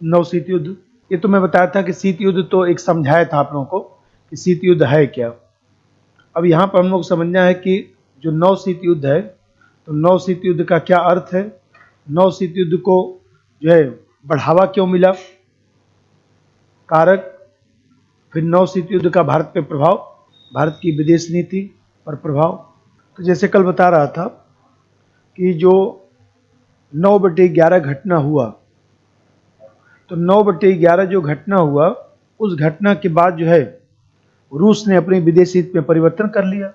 नौ शीत युद्ध। ये तो मैं बताया था कि शीत युद्ध तो एक समझाया था आप लोगों को कि शीत युद्ध है क्या। अब यहाँ पर हम लोग समझना है कि जो नौ शीत युद्ध है, तो नौ शीत युद्ध का क्या अर्थ है, नौ शीत युद्ध को जो है बढ़ावा क्यों मिला, कारक, फिर नौ शीत युद्ध का भारत पे प्रभाव, भारत की विदेश नीति पर प्रभाव। तो जैसे कल बता रहा था कि जो 9/11 घटना हुआ, तो 9/11 जो घटना हुआ, उस घटना के बाद जो है रूस ने अपनी विदेश नीति में परिवर्तन कर लिया।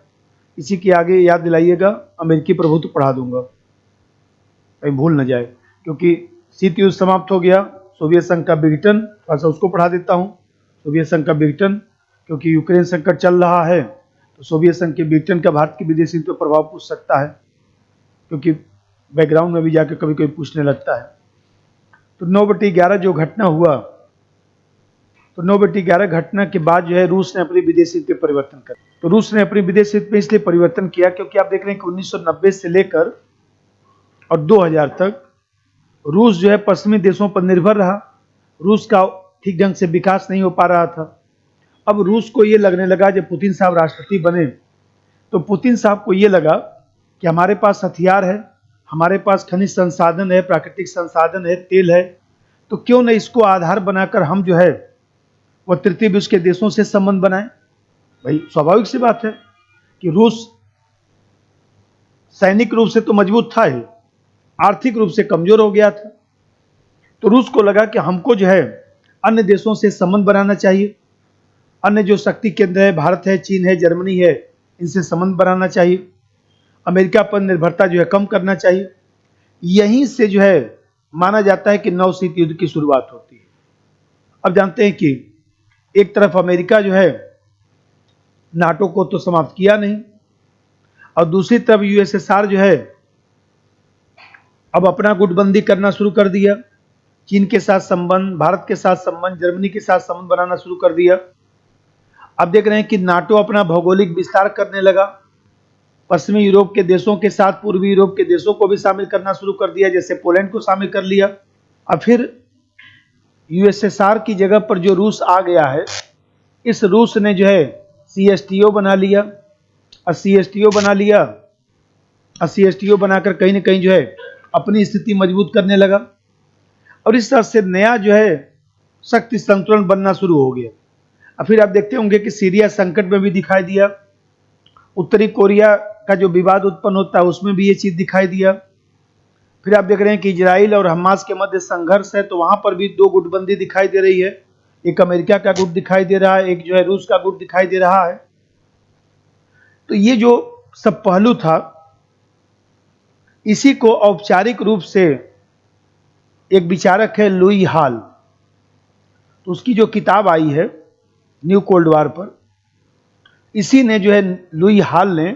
इसी के आगे याद दिलाइएगा, अमेरिकी प्रभुत्व पढ़ा दूंगा, कहीं भूल न जाए, क्योंकि शीत युद्ध समाप्त हो गया, सोवियत संघ का विघटन, थोड़ा सा उसको पढ़ा देता हूँ। सोवियत संघ का विघटन, क्योंकि यूक्रेन संकट चल रहा है, तो सोवियत संघ के विघटन का भारत की विदेश नीति पर प्रभाव पूछ सकता है, क्योंकि बैकग्राउंड में भी जाकर कभी कभी पूछने लगता है। तो 9/11 जो घटना हुआ, तो 9/11 घटना के बाद जो है रूस ने अपनी विदेश नीति में परिवर्तन कर। तो रूस ने अपनी विदेश नीति में इसलिए परिवर्तन किया क्योंकि आप देख रहे हैं कि 1990 से लेकर और 2000 तक रूस जो है पश्चिमी देशों पर निर्भर रहा। रूस का ठीक ढंग से विकास नहीं हो पा रहा था। अब रूस को ये लगने लगा, जब पुतिन साहब राष्ट्रपति बने, तो पुतिन साहब को ये लगा कि हमारे पास हथियार है, हमारे पास खनिज संसाधन है, प्राकृतिक संसाधन है, तेल है, तो क्यों न इसको आधार बनाकर हम जो है वह तृतीय विश्व के देशों से संबंध बनाएं। भाई स्वाभाविक सी बात है कि रूस सैनिक रूप से तो मजबूत था ही, आर्थिक रूप से कमजोर हो गया था। तो रूस को लगा कि हमको जो है अन्य देशों से संबंध बनाना चाहिए, अन्य जो शक्ति केंद्र है, भारत है, चीन है, जर्मनी है, इनसे संबंध बनाना चाहिए, अमेरिका पर निर्भरता जो है कम करना चाहिए। यहीं से जो है माना जाता है कि नौ शीत युद्ध की शुरुआत होती है। अब जानते हैं कि एक तरफ अमेरिका जो है नाटो को तो समाप्त किया नहीं, और दूसरी तरफ यूएसएसआर जो है अब अपना गुटबंदी करना शुरू कर दिया, चीन के साथ संबंध, भारत के साथ संबंध, जर्मनी के साथ संबंध बनाना शुरू कर दिया। अब देख रहे हैं कि नाटो अपना भौगोलिक विस्तार करने लगा, पश्चिमी यूरोप के देशों के साथ पूर्वी यूरोप के देशों को भी शामिल करना शुरू कर दिया, जैसे पोलैंड को शामिल कर लिया। अब फिर यूएसएसआर की जगह पर जो रूस आ गया है, इस रूस ने जो है सीएसटीओ बना लिया, और सीएसटीओ बना लिया, और सीएसटीओ बनाकर कहीं ना कहीं जो है अपनी स्थिति मजबूत करने लगा, और इस तरह से नया जो है शक्ति संतुलन बनना शुरू हो गया। और फिर आप देखते होंगे कि सीरिया संकट में भी दिखाई दिया, उत्तरी कोरिया का जो विवाद उत्पन्न होता है उसमें भी ये चीज दिखाई दिया। फिर आप देख रहे हैं कि इजराइल और हमास के मध्य संघर्ष है, तो वहां पर भी दो गुटबंदी दिखाई दे रही है, एक अमेरिका का गुट दिखाई दे रहा है, एक जो है रूस का गुट दिखाई दे रहा है। तो ये जो सब पहलू था, इसी को औपचारिक रूप से एक विचारक है लुई हाल, तो उसकी जो किताब आई है न्यू कोल्ड वार पर, इसी ने जो है लुई हाल ने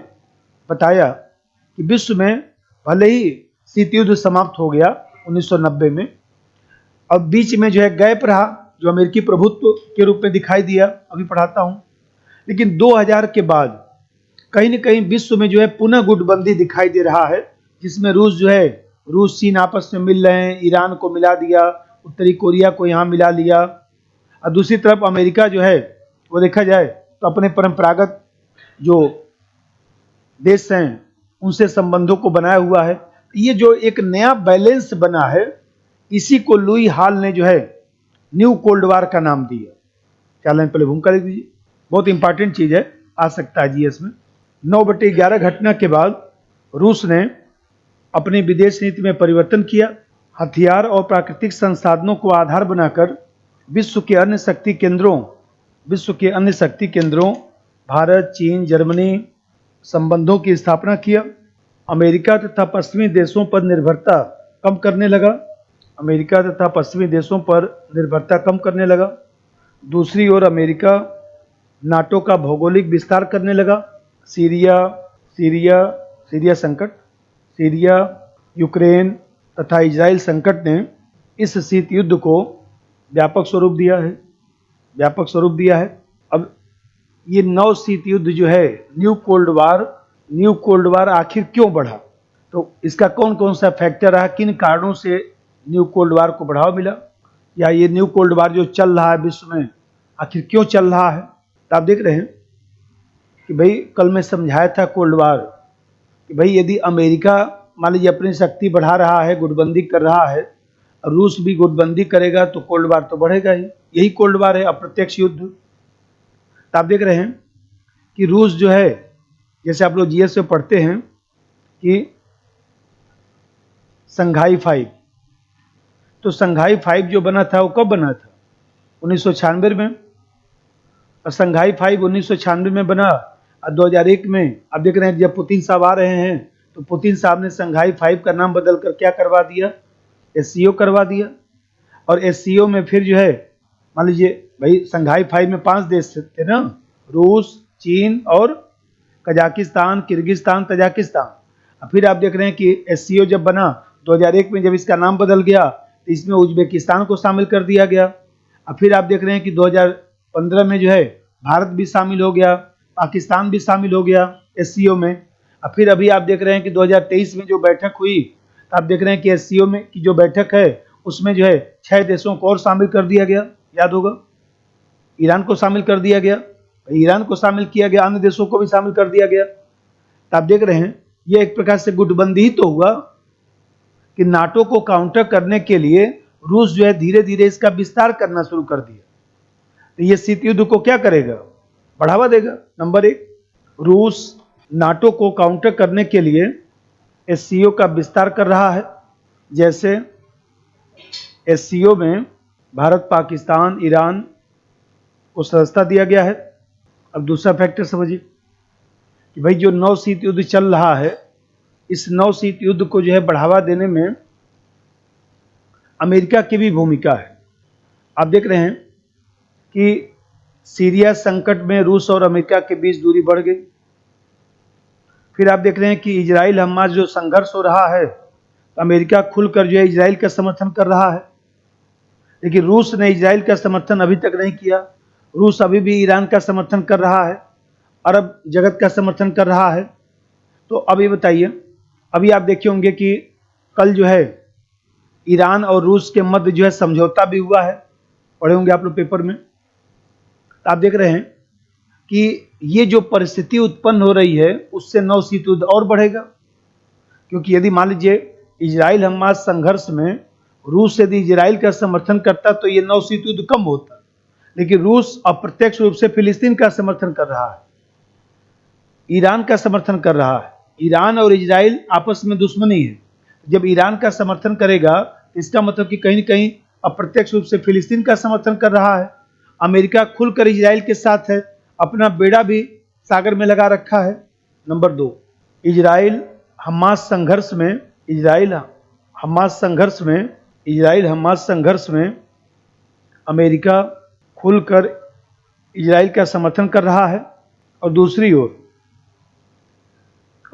बताया कि विश्व में भले ही शीत युद्ध समाप्त हो गया 1990 में, और बीच में जो है गैप रहा जो अमेरिकी प्रभुत्व के रूप में दिखाई दिया, अभी पढ़ाता हूं, लेकिन 2000 के बाद कहीं न कहीं विश्व में जो है पुनः गुटबंदी दिखाई दे रहा है, जिसमें रूस जो है, रूस चीन आपस में मिल रहे हैं, ईरान को मिला दिया, उत्तरी कोरिया को यहाँ मिला लिया, और दूसरी तरफ अमेरिका जो है वो देखा जाए तो अपने परंपरागत जो देश हैं उनसे संबंधों को बनाया हुआ है। ये जो एक नया बैलेंस बना है, इसी को लुई हाल ने जो है न्यू कोल्ड वार का नाम दिया। चैनल पहले भूमिका लिख दीजिए, बहुत इंपॉर्टेंट चीज है, आ सकता है जीएस में। 9/11 घटना के बाद रूस ने अपनी विदेश नीति में परिवर्तन किया, हथियार और प्राकृतिक संसाधनों को आधार बनाकर विश्व के अन्य शक्ति केंद्रों भारत, चीन, जर्मनी संबंधों की स्थापना किया। अमेरिका तथा पश्चिमी देशों पर निर्भरता कम करने लगा। दूसरी ओर अमेरिका नाटो का भौगोलिक विस्तार करने लगा। सीरिया संकट, सीरिया, यूक्रेन तथा इजराइल संकट ने इस शीत युद्ध को व्यापक स्वरूप दिया है। अब ये नौ शीत युद्ध जो है न्यू कोल्ड वार आखिर क्यों बढ़ा, तो इसका कौन कौन सा फैक्टर रहा, किन कारणों से न्यू कोल्ड वार को बढ़ावा मिला, या ये न्यू कोल्ड वार जो चल रहा है विश्व में, आखिर क्यों चल रहा है। तो आप देख रहे हैं कि भाई कल मैं समझाया था कोल्ड वार कि भाई यदि अमेरिका मान लीजिए अपनी शक्ति बढ़ा रहा है, गुटबंदी कर रहा है, और रूस भी गुटबंदी करेगा तो कोल्ड वार तो बढ़ेगा ही। यही कोल्ड वार है, अप्रत्यक्ष युद्ध। तो आप देख रहे हैं कि रूस जो है, जैसे आप लोग जीएस में पढ़ते हैं कि संघाई 5, तो संघाई 5 जो बना था वो कब बना था? 1996 में। और संघाई 5 1996 में बना और 2001 में आप देख रहे हैं जब पुतिन साहब आ रहे हैं तो पुतिन साहब ने संघाई 5 का नाम बदल कर क्या करवा दिया? एससीओ करवा दिया। और एससीओ में फिर जो है मान लीजिए भाई संघाई 5 में 5 देश थे ना, रूस, चीन और कजाकिस्तान, किर्गिस्तान, तजाकिस्तान। और फिर आप देख रहे हैं कि एससीओ जब बना 2001 में, जब इसका नाम बदल गया तो इसमें उज्बेकिस्तान को शामिल कर दिया गया। और फिर आप देख रहे हैं कि 2015 में जो है भारत भी शामिल हो गया, पाकिस्तान भी शामिल हो गया एससीओ में। और फिर अभी आप देख रहे हैं कि 2023 में जो बैठक हुई तो आप देख रहे हैं कि एससीओ में की जो बैठक है उसमें जो है 6 देशों को और शामिल कर दिया गया। याद होगा ईरान को शामिल कर दिया गया, ईरान को शामिल किया गया, अन्य देशों को भी शामिल कर दिया गया। तो आप देख रहे हैं ये एक प्रकार से गुटबंदी ही तो हुआ कि नाटो को काउंटर करने के लिए रूस जो है धीरे धीरे इसका विस्तार करना शुरू कर दिया। तो ये शीत युद्ध को क्या करेगा? बढ़ावा देगा। नंबर 1, रूस नाटो को काउंटर करने के लिए एससीओ का विस्तार कर रहा है। जैसे एससीओ में भारत, पाकिस्तान, ईरान को सदस्यता दिया गया है। अब दूसरा फैक्टर समझिए कि भाई जो नौ शीत युद्ध चल रहा है, इस नौ शीत युद्ध को जो है बढ़ावा देने में अमेरिका की भी भूमिका है। आप देख रहे हैं कि सीरिया संकट में रूस और अमेरिका के बीच दूरी बढ़ गई। फिर आप देख रहे हैं कि इजराइल हमास जो संघर्ष हो रहा है तो अमेरिका खुलकर जो है इजराइल का समर्थन कर रहा है, लेकिन रूस ने इजराइल का समर्थन अभी तक नहीं किया। रूस अभी भी ईरान का समर्थन कर रहा है, अरब जगत का समर्थन कर रहा है। तो अभी बताइए, अभी आप देखे होंगे कि कल जो है ईरान और रूस के मध्य जो है समझौता भी हुआ है, पढ़े होंगे आप लोग पेपर में। तो आप देख रहे हैं कि ये जो परिस्थिति उत्पन्न हो रही है उससे नौ शीत युद्ध और बढ़ेगा, क्योंकि यदि मान लीजिए इजराइल हमास संघर्ष में रूस यदि इजराइल का समर्थन करता तो ये नौ शीत युद्ध कम होता, लेकिन रूस अप्रत्यक्ष रूप से फिलिस्तीन का समर्थन कर रहा है, ईरान का समर्थन कर रहा है। ईरान और इजराइल आपस में दुश्मनी है। जब ईरान का समर्थन करेगा इसका मतलब कि कहीं न कहीं अप्रत्यक्ष रूप से फिलिस्तीन का समर्थन कर रहा है। अमेरिका खुलकर इजराइल के साथ है, अपना बेड़ा भी सागर में लगा रखा है। नंबर 2, इजराइल हमास संघर्ष में अमेरिका खुलकर इजराइल का समर्थन कर रहा है, और दूसरी ओर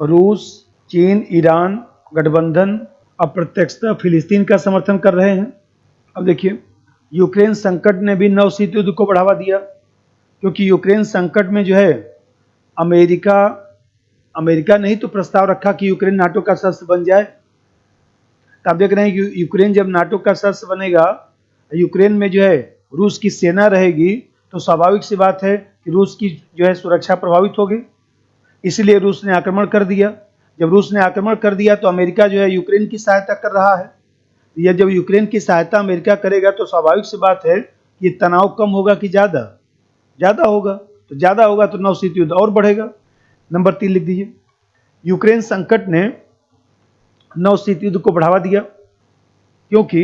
रूस, चीन, ईरान गठबंधन अप्रत्यक्षतः फिलिस्तीन का समर्थन कर रहे हैं। अब देखिए यूक्रेन संकट ने भी नव शीत युद्ध को बढ़ावा दिया, क्योंकि यूक्रेन संकट में जो है अमेरिका ने ही तो प्रस्ताव रखा कि यूक्रेन नाटो का सदस्य बन जाए। तो आप देख रहे हैं कि यूक्रेन जब नाटो का सदस्य बनेगा, यूक्रेन में जो है रूस की सेना रहेगी, तो स्वाभाविक सी बात है कि रूस की जो है सुरक्षा प्रभावित होगी। इसलिए रूस ने आक्रमण कर दिया। जब रूस ने आक्रमण कर दिया तो अमेरिका जो है यूक्रेन की सहायता कर रहा है। यह जब यूक्रेन की सहायता अमेरिका करेगा तो स्वाभाविक सी बात है कि तनाव कम होगा कि ज़्यादा होगा। तो ज़्यादा होगा तो नव शीत युद्ध और बढ़ेगा। नंबर 3 लिख दीजिए, यूक्रेन संकट ने नव शीत युद्ध को बढ़ावा दिया, क्योंकि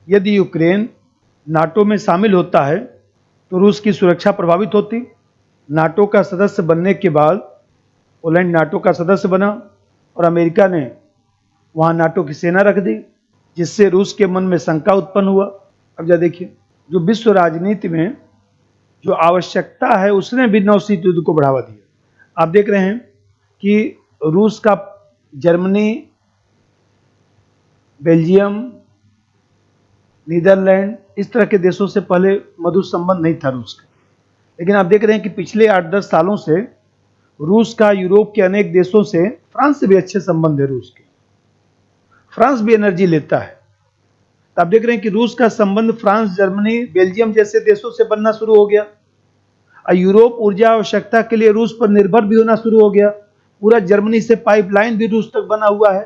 यदि यूक्रेन नाटो में शामिल होता है तो रूस की सुरक्षा प्रभावित होती। नाटो का सदस्य बनने के बाद पोलैंड नाटो का सदस्य बना और अमेरिका ने वहाँ नाटो की सेना रख दी, जिससे रूस के मन में शंका उत्पन्न हुआ। अब जरा देखिए, जो विश्व राजनीति में जो आवश्यकता है उसने भी नव शीत युद्ध को बढ़ावा दिया। आप देख रहे हैं कि रूस का जर्मनी, बेल्जियम, नीदरलैंड इस तरह के देशों से पहले मधुर संबंध नहीं था रूस का, लेकिन आप देख रहे हैं कि पिछले 8-10 सालों से रूस का यूरोप के अनेक देशों से, फ्रांस से भी अच्छे संबंध है रूस के। फ्रांस भी एनर्जी लेता है, तो आप देख रहे हैं कि रूस का संबंध फ्रांस, जर्मनी, बेल्जियम जैसे देशों से बनना शुरू हो गया और यूरोप ऊर्जा आवश्यकता के लिए रूस पर निर्भर भी होना शुरू हो गया। पूरा जर्मनी से पाइपलाइन भी रूस तक बना हुआ है,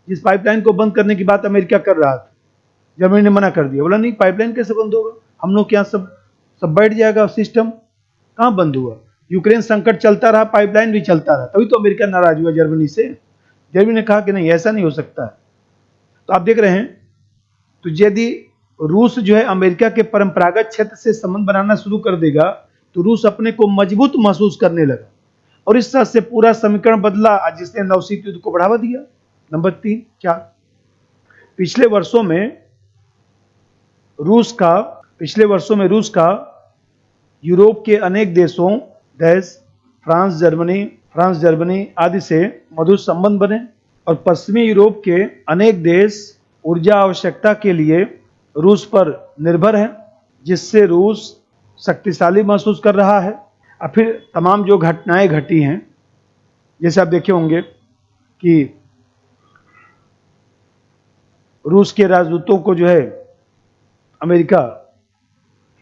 जिस पाइपलाइन को बंद करने की बात अमेरिका कर रहा था, जर्मनी ने मना कर दिया, बोला नहीं पाइपलाइन कैसे बंद होगा, हम लोग क्या सब सब बैठ जाएगा सिस्टम। कहाँ बंद हुआ, यूक्रेन संकट चलता रहा, पाइपलाइन भी चलता रहा, तभी तो अमेरिका नाराज हुआ जर्मनी से। जर्मनी ने कहा कि नहीं ऐसा नहीं हो सकता है। तो आप देख रहे हैं, तो यदि रूस जो है अमेरिका के परंपरागत क्षेत्र से संबंध बनाना शुरू कर देगा तो रूस अपने को मजबूत महसूस करने लगा और इस तरह से पूरा समीकरण बदला, जिसने नवशीत युद्ध को बढ़ावा दिया। नंबर 3, 4, पिछले वर्षों में रूस का यूरोप के अनेक देशों फ्रांस, जर्मनी आदि से मधुर संबंध बने और पश्चिमी यूरोप के अनेक देश ऊर्जा आवश्यकता के लिए रूस पर निर्भर हैं, जिससे रूस शक्तिशाली महसूस कर रहा है। और फिर तमाम जो घटनाएं घटी हैं, जैसे आप देखे होंगे कि रूस के राजदूतों को जो है अमेरिका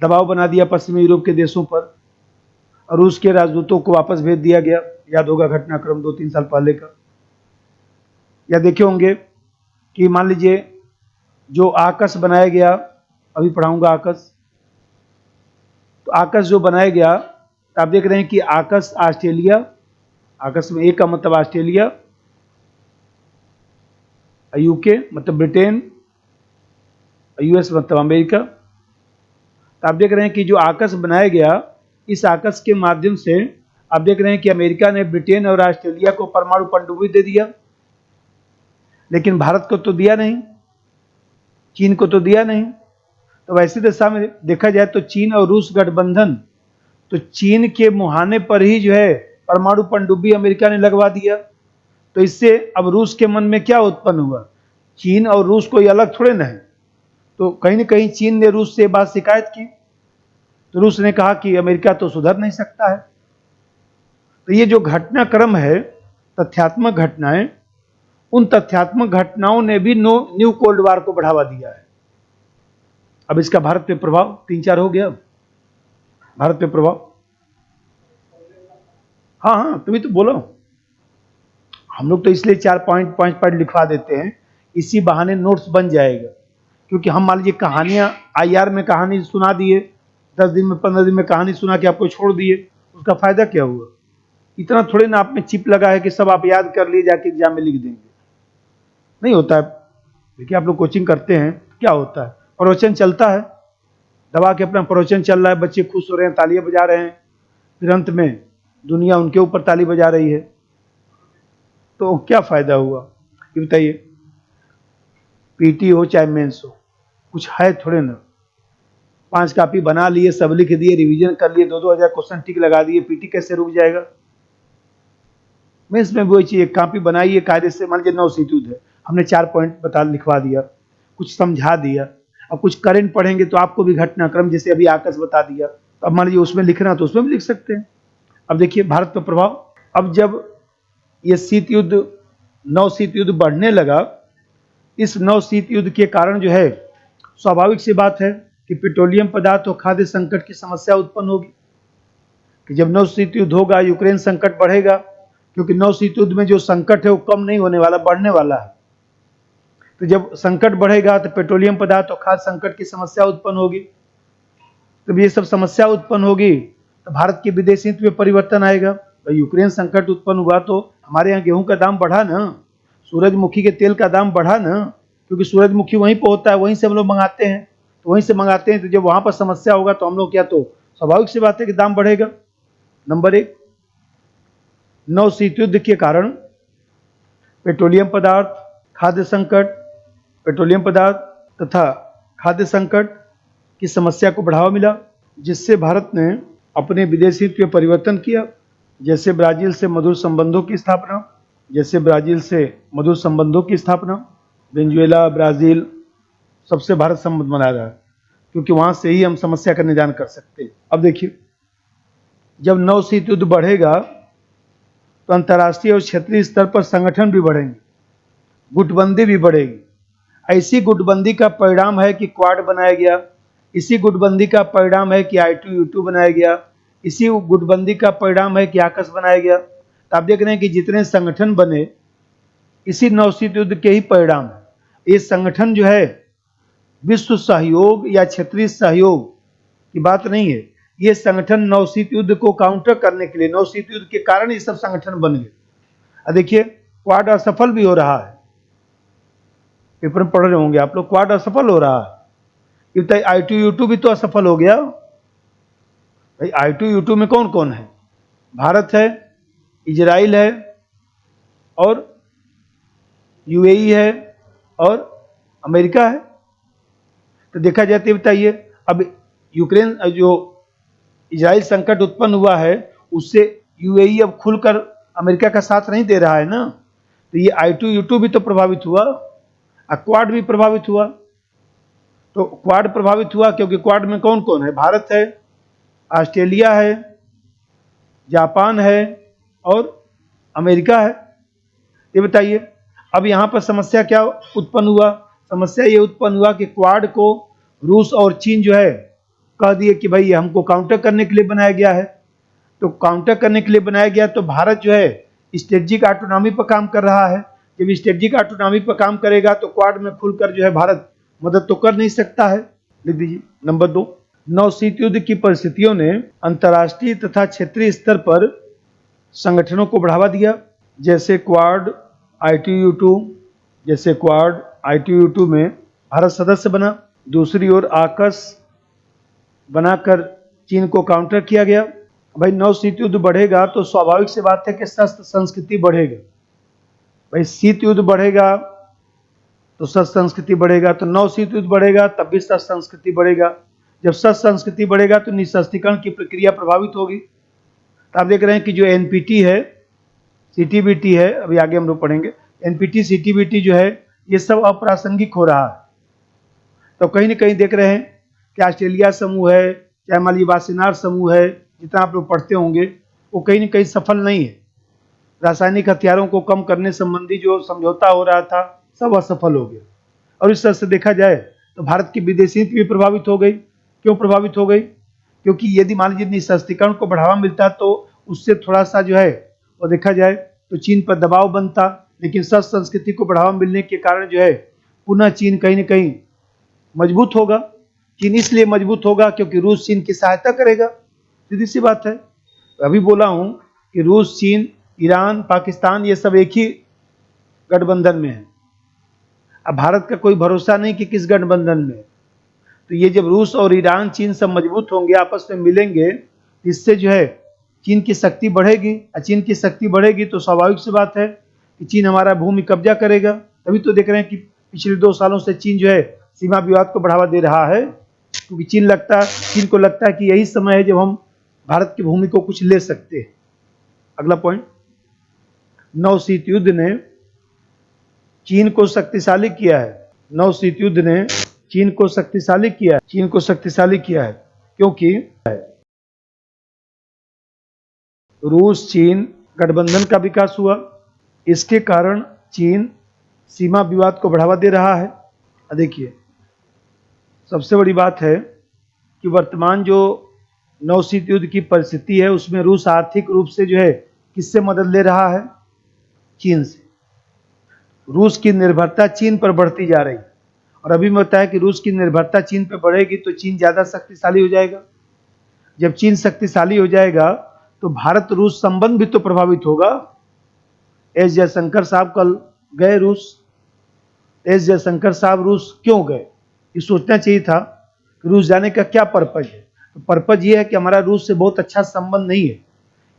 दबाव बना दिया पश्चिमी यूरोप के देशों पर और रूस के राजदूतों को वापस भेज दिया गया। याद होगा घटनाक्रम 2-3 साल पहले का। या देखे होंगे कि मान लीजिए जो आकस बनाया गया, अभी पढ़ाऊंगा आकस, तो आकस जो बनाया गया, तो आप देख रहे हैं कि आकस में ए का मतलब ऑस्ट्रेलिया, यूके मतलब ब्रिटेन, यूएस मतलब अमेरिका। तो आप देख रहे हैं कि जो आकस बनाया गया, इस आकस के माध्यम से आप देख रहे हैं कि अमेरिका ने ब्रिटेन और ऑस्ट्रेलिया को परमाणु पनडुब्बी दे दिया, लेकिन भारत को तो दिया नहीं, चीन को तो दिया नहीं। तो वैसी दशा में देखा जाए तो चीन और रूस गठबंधन, तो चीन के मुहाने पर ही जो है परमाणु पनडुब्बी अमेरिका ने लगवा दिया। तो इससे अब रूस के मन में क्या उत्पन्न हुआ, चीन और रूस कोई अलग थोड़े न है। तो कहीं न कहीं चीन ने रूस से बात शिकायत की, तो रूस ने कहा कि अमेरिका तो सुधर नहीं सकता है। तो ये जो घटनाक्रम है, तथ्यात्मक घटनाएं, उन तथ्यात्मक घटनाओं ने भी न्यू कोल्ड वार को बढ़ावा दिया है। अब इसका भारत पे प्रभाव 3-4 हो गया, भारत पे प्रभाव। हाँ, तुम्हें तो बोलो, हम लोग तो इसलिए 4 पॉइंट 5 पॉइंट लिखवा देते हैं, इसी बहाने नोट्स बन जाएगा। क्योंकि हम मान लीजिए कहानियां IR में कहानी सुना दिए, 10 दिन में 15 दिन में कहानी सुना के आपको छोड़ दिए, उसका फायदा क्या हुआ। इतना थोड़े ना आप में चिप लगा है कि सब आप याद कर लिए जाके एग्जाम में लिख देंगे, नहीं होता है। देखिए आप लोग कोचिंग करते हैं, क्या होता है, प्रवचन चलता है, दबा के अपना प्रवचन चल रहा है, बच्चे खुश हो रहे हैं, तालियां बजा रहे हैं, फिर अंत में दुनिया उनके ऊपर ताली बजा रही है, तो क्या फायदा हुआ ये बताइए। पीटी हो चाहे मेंस हो, कुछ है थोड़े ना। 5 कॉपी बना लिए, सब लिख दिए, रिवीजन कर लिए, 2-2 हजार क्वेश्चन टिक लगा दिए, पीटी कैसे रुक जाएगा। मेंस में वही चाहिए, कॉपी बनाइए कायदे से। मान लीजिए 9 सीट है, हमने 4 पॉइंट लिखवा दिया, कुछ समझा दिया। अब कुछ करंट पढ़ेंगे तो आपको भी घटनाक्रम जैसे अभी आकाश बता दिया, तो अब मान लीजिए उसमें लिखना तो उसमें भी लिख सकते हैं। अब देखिए भारत पर प्रभाव, अब जब ये शीत युद्ध, 9 शीत युद्ध बढ़ने लगा, इस 9 शीत युद्ध के कारण जो है स्वाभाविक सी बात है कि पेट्रोलियम पदार्थ और खाद्य संकट की समस्या उत्पन्न होगी। कि जब 9 शीत युद्ध होगा, यूक्रेन संकट बढ़ेगा, क्योंकि 9 शीत युद्ध में जो संकट है वो कम नहीं होने वाला, बढ़ने वाला है। तो जब संकट बढ़ेगा तो पेट्रोलियम पदार्थ और खाद्य संकट की समस्या उत्पन्न होगी। जब ये सब समस्या उत्पन्न होगी तो भारत की विदेशी नीति में परिवर्तन आएगा। भाई यूक्रेन संकट उत्पन्न हुआ तो हमारे यहाँ गेहूं का दाम बढ़ा ना, सूरजमुखी के तेल का दाम बढ़ा ना, क्योंकि सूरजमुखी वहीं पर होता है, वहीं से हम लोग मंगाते हैं, तो वहीं से मंगाते हैं। तो जब वहां पर समस्या होगा तो हम लोग क्या, तो स्वाभाविक सी बात है कि दाम बढ़ेगा। नंबर 1, 9 शीत युद्ध के कारण पेट्रोलियम पदार्थ, खाद्य संकट, पेट्रोलियम पदार्थ तथा खाद्य संकट की समस्या को बढ़ावा मिला, जिससे भारत ने अपने विदेशी नीति में परिवर्तन किया। जैसे ब्राजील से मधुर संबंधों की स्थापना, वेनेजुएला, ब्राजील सबसे भारत संबंध बना रहा है, क्योंकि वहां से ही हम समस्या का निदान कर सकते हैं। अब देखिए, जब 9 शीत युद्ध बढ़ेगा तो अंतर्राष्ट्रीय और क्षेत्रीय स्तर पर संगठन भी बढ़ेंगे, गुटबंदी भी बढ़ेगी। ऐसी गुटबंदी का परिणाम है कि क्वाड बनाया गया, इसी गुटबंदी का परिणाम है कि I2U2 बनाया गया, इसी गुटबंदी का परिणाम है कि AUKUS बनाया गया। तो आप देख रहे हैं कि जितने संगठन बने इसी नवशीत युद्ध के ही परिणाम है। ये संगठन जो है विश्व सहयोग या क्षेत्रीय सहयोग की बात नहीं है, ये संगठन नवशीत युद्ध को काउंटर करने के लिए, नवशीत युद्ध के कारण ये सब संगठन बन गए। देखिए क्वाड असफल भी हो रहा है, पेपर में पढ़ रहे होंगे आप लोग, क्वाड असफल हो रहा है। ये I2U2 भी तो असफल हो गया भाई। I2U2 में कौन कौन है? भारत है, इजराइल है और UAE है और अमेरिका है। तो देखा जाए तो बताइए, अब यूक्रेन जो इजराइल संकट उत्पन्न हुआ है उससे UAE अब खुलकर अमेरिका का साथ नहीं दे रहा है ना, तो ये I2U2 भी तो प्रभावित हुआ, क्वाड भी प्रभावित हुआ। तो क्वाड प्रभावित हुआ क्योंकि क्वाड में कौन कौन है? भारत है, ऑस्ट्रेलिया है, जापान है और अमेरिका है। ये बताइए अब यहाँ पर समस्या क्या उत्पन्न हुआ? समस्या ये उत्पन्न हुआ कि क्वाड को रूस और चीन जो है कह दिए कि भाई हमको काउंटर करने के लिए बनाया गया है। तो काउंटर करने के लिए बनाया गया तो भारत जो है स्ट्रेटेजिक ऑटोनॉमी पर काम कर रहा है। जब स्ट्रेटेजिक ऑटोनॉमी पर काम करेगा तो क्वाड में खुलकर जो है भारत मदद तो कर नहीं सकता है। लिख दीजिए। नंबर 2, नवशीत युद्ध की परिस्थितियों ने अंतर्राष्ट्रीय तथा क्षेत्रीय स्तर पर संगठनों को बढ़ावा दिया, जैसे क्वाड I2U2 में भारत सदस्य बना। दूसरी ओर AUKUS बनाकर चीन को काउंटर किया गया। भाई नवशीत युद्ध बढ़ेगा तो स्वाभाविक सी बात है कि शस्त्र संस्कृति बढ़ेगा। भाई शीत युद्ध बढ़ेगा तो शस्त्र संस्कृति बढ़ेगा, तो नवशीत युद्ध बढ़ेगा तब भी शस्त्र संस्कृति बढ़ेगा। जब शस्त्र संस्कृति बढ़ेगा तो निशस्त्रीकरण की प्रक्रिया प्रभावित होगी। तो आप देख रहे हैं कि जो NPT है, CTBT है, अभी आगे हम लोग पढ़ेंगे, NPT CTBT जो है ये सब अप्रासंगिक हो रहा है। तो कहीं ना कहीं देख रहे हैं कि ऑस्ट्रेलिया समूह है, चाहे मान लीजिए वासेनार समूह है, जितना आप लोग पढ़ते होंगे, वो कहीं ना कहीं सफल नहीं है। रासायनिक हथियारों को कम करने संबंधी जो समझौता हो रहा था सब असफल हो गया। और इस तरह से देखा जाए तो भारत की विदेशी नीति भी प्रभावित हो गई। क्यों प्रभावित हो गई? क्योंकि यदि मान लीजिए निशस्त्रीकरण को बढ़ावा मिलता तो उससे थोड़ा सा जो है वो देखा जाए तो चीन पर दबाव बनता, लेकिन शस्त्र संस्कृति को बढ़ावा मिलने के कारण जो है पुनः चीन कहीं ना कहीं मजबूत होगा। चीन इसलिए मजबूत होगा क्योंकि रूस चीन की सहायता करेगा, सीधी सी बात है। अभी बोला हूं कि रूस, चीन, ईरान, पाकिस्तान ये सब एक ही गठबंधन में है। अब भारत का कोई भरोसा नहीं कि किस गठबंधन में। तो ये जब रूस और ईरान, चीन सब मजबूत होंगे, आपस में मिलेंगे, इससे जो है चीन की शक्ति बढ़ेगी। और चीन की शक्ति बढ़ेगी तो स्वाभाविक सी बात है कि चीन हमारा भूमि कब्जा करेगा। तभी तो देख रहे हैं कि पिछले 2 सालों से चीन जो है सीमा विवाद को बढ़ावा दे रहा है, क्योंकि चीन को लगता है कि यही समय है जब हम भारत की भूमि को कुछ ले सकते हैं। अगला पॉइंट, नवशीत युद्ध ने चीन को शक्तिशाली किया है। नवशीत युद्ध ने चीन को शक्तिशाली किया है क्योंकि रूस चीन गठबंधन का विकास हुआ। इसके कारण चीन सीमा विवाद को बढ़ावा दे रहा है। देखिए सबसे बड़ी बात है कि वर्तमान जो नवशीत युद्ध की परिस्थिति है उसमें रूस आर्थिक रूप से जो है किससे मदद ले रहा है? चीन से। रूस की निर्भरता चीन पर बढ़ती जा रही है और अभी मैं बताया कि रूस की निर्भरता चीन पर बढ़ेगी तो चीन ज़्यादा शक्तिशाली हो जाएगा। जब चीन शक्तिशाली हो जाएगा तो भारत रूस संबंध भी तो प्रभावित होगा। एस जयशंकर साहब कल गए रूस। एस जयशंकर साहब रूस क्यों गए? ये सोचना चाहिए था कि रूस जाने का क्या पर्पज है। तो पर्पज ये है कि हमारा रूस से बहुत अच्छा संबंध नहीं है,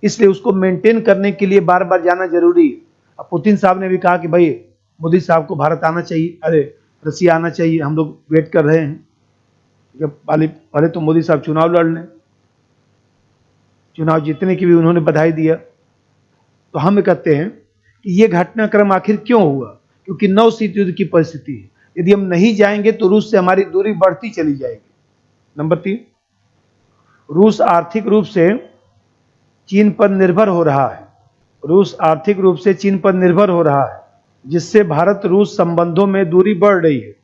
इसलिए उसको मेंटेन करने के लिए बार बार जाना जरूरी है। अब पुतिन साहब ने भी कहा कि भाई मोदी साहब को भारत आना चाहिए, अरे रसिया आना चाहिए, हम लोग वेट कर रहे हैं। जब पहले तो मोदी साहब चुनाव लड़ लें, चुनाव जीतने की भी उन्होंने बधाई दिया। तो हम कहते हैं कि ये घटनाक्रम आखिर क्यों हुआ? क्योंकि नवशीत युद्ध की परिस्थिति है। यदि हम नहीं जाएंगे तो रूस से हमारी दूरी बढ़ती चली जाएगी। नंबर 3, रूस आर्थिक रूप से चीन पर निर्भर हो रहा है। रूस आर्थिक रूप से चीन पर निर्भर हो रहा है, जिससे भारत रूस संबंधों में दूरी बढ़ रही है।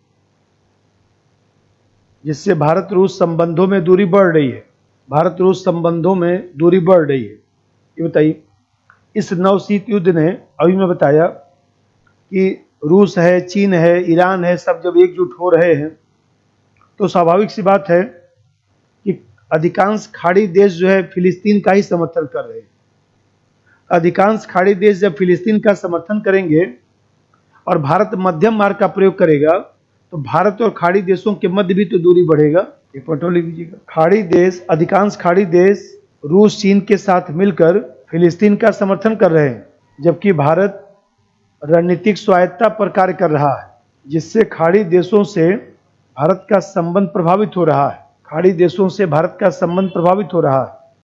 जिससे भारत रूस संबंधों में दूरी बढ़ रही है। भारत रूस संबंधों में दूरी बढ़ रही है। ये बताइए, इस नवशीत युद्ध ने, अभी मैं बताया कि रूस है, चीन है, ईरान है, सब जब एकजुट हो रहे हैं तो स्वाभाविक सी बात है कि अधिकांश खाड़ी देश जो है फिलिस्तीन का ही समर्थन कर रहे हैं। अधिकांश खाड़ी देश जब फिलिस्तीन का समर्थन करेंगे और भारत मध्यम मार्ग का प्रयोग करेगा तो भारत और खाड़ी देशों के मध्य भी तो दूरी बढ़ेगा। एक फोटो लिख लीजिएगा। खाड़ी देश, अधिकांश खाड़ी देश रूस चीन के साथ मिलकर फिलिस्तीन का समर्थन कर रहे हैं, जबकि भारत रणनीतिक स्वायत्तता पर कार्य कर रहा है, जिससे खाड़ी देशों से भारत का संबंध प्रभावित हो रहा है। खाड़ी देशों से भारत का संबंध प्रभावित हो रहा है।